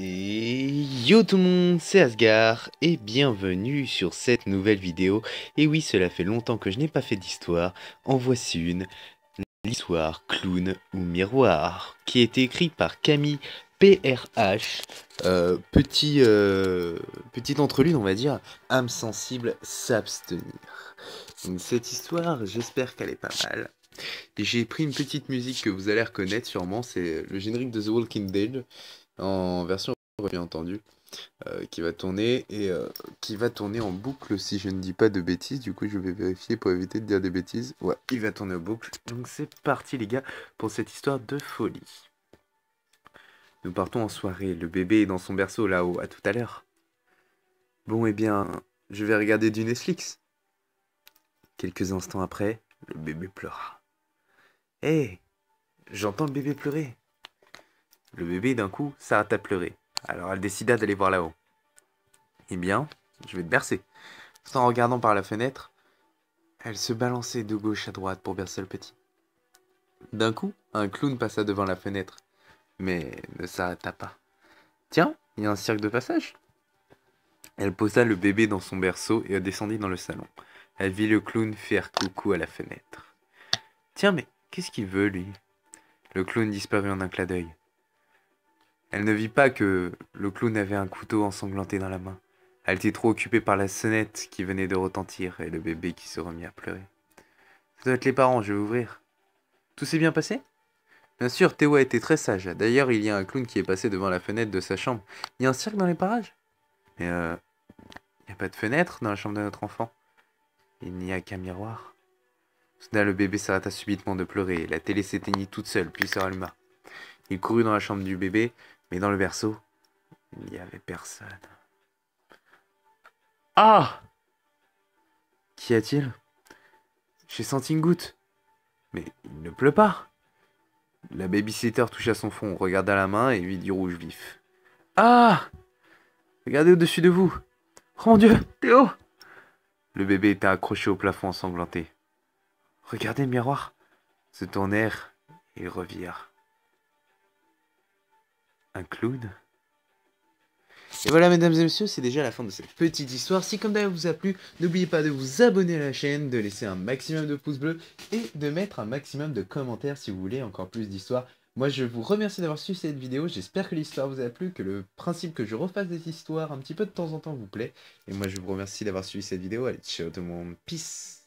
Et yo tout le monde, c'est Asgard et bienvenue sur cette nouvelle vidéo. Et oui, cela fait longtemps que je n'ai pas fait d'histoire. En voici une, l'histoire Clown ou Miroir, qui a été écrite par Camille PRH. Petite entrelude, on va dire, âme sensible, s'abstenir. Donc cette histoire, j'espère qu'elle est pas mal. Et j'ai pris une petite musique que vous allez reconnaître sûrement, c'est le générique de The Walking Dead en version bien entendu, qui va tourner et qui va tourner en boucle si je ne dis pas de bêtises. Du coup, je vais vérifier pour éviter de dire des bêtises. Ouais, il va tourner en boucle. Donc c'est parti les gars pour cette histoire de folie. Nous partons en soirée. Le bébé est dans son berceau là-haut. À tout à l'heure. Bon, eh bien, je vais regarder du Netflix. Quelques instants après, le bébé pleura. Hé, j'entends le bébé pleurer. Le bébé d'un coup s'arrête à pleurer. Alors elle décida d'aller voir là-haut. Eh bien, je vais te bercer. Tout en regardant par la fenêtre, elle se balançait de gauche à droite pour bercer le petit. D'un coup, un clown passa devant la fenêtre, mais ne s'arrêta pas. Tiens, il y a un cirque de passage. Elle posa le bébé dans son berceau et descendit dans le salon. Elle vit le clown faire coucou à la fenêtre. Tiens, mais qu'est-ce qu'il veut, lui? Le clown disparut en un clin d'œil. Elle ne vit pas que le clown avait un couteau ensanglanté dans la main. Elle était trop occupée par la sonnette qui venait de retentir et le bébé qui se remit à pleurer. Ça doit être les parents, je vais ouvrir. Tout s'est bien passé? Bien sûr, Théo a été très sage. D'ailleurs, il y a un clown qui est passé devant la fenêtre de sa chambre. Il y a un cirque dans les parages? Mais il n'y a pas de fenêtre dans la chambre de notre enfant. Il n'y a qu'un miroir. Soudain, le bébé s'arrêta subitement de pleurer. La télé s'éteignit toute seule, puis se ralluma. Il courut dans la chambre du bébé, mais dans le berceau, il n'y avait personne. Ah! Qu'y a-t-il? J'ai senti une goutte. Mais il ne pleut pas. La babysitter toucha son front, regarda la main et lui dit rouge vif. Ah! Regardez au-dessus de vous. Oh mon Dieu, Théo! Le bébé était accroché au plafond ensanglanté. Regardez le miroir. Se tournèrent et revirent un clown. Et voilà mesdames et messieurs, c'est déjà la fin de cette petite histoire. Si comme d'habitude vous a plu, n'oubliez pas de vous abonner à la chaîne, de laisser un maximum de pouces bleus et de mettre un maximum de commentaires si vous voulez encore plus d'histoires. Moi je vous remercie d'avoir suivi cette vidéo, j'espère que l'histoire vous a plu, que le principe que je refasse des histoires un petit peu de temps en temps vous plaît. Et moi je vous remercie d'avoir suivi cette vidéo, allez ciao tout le monde, peace!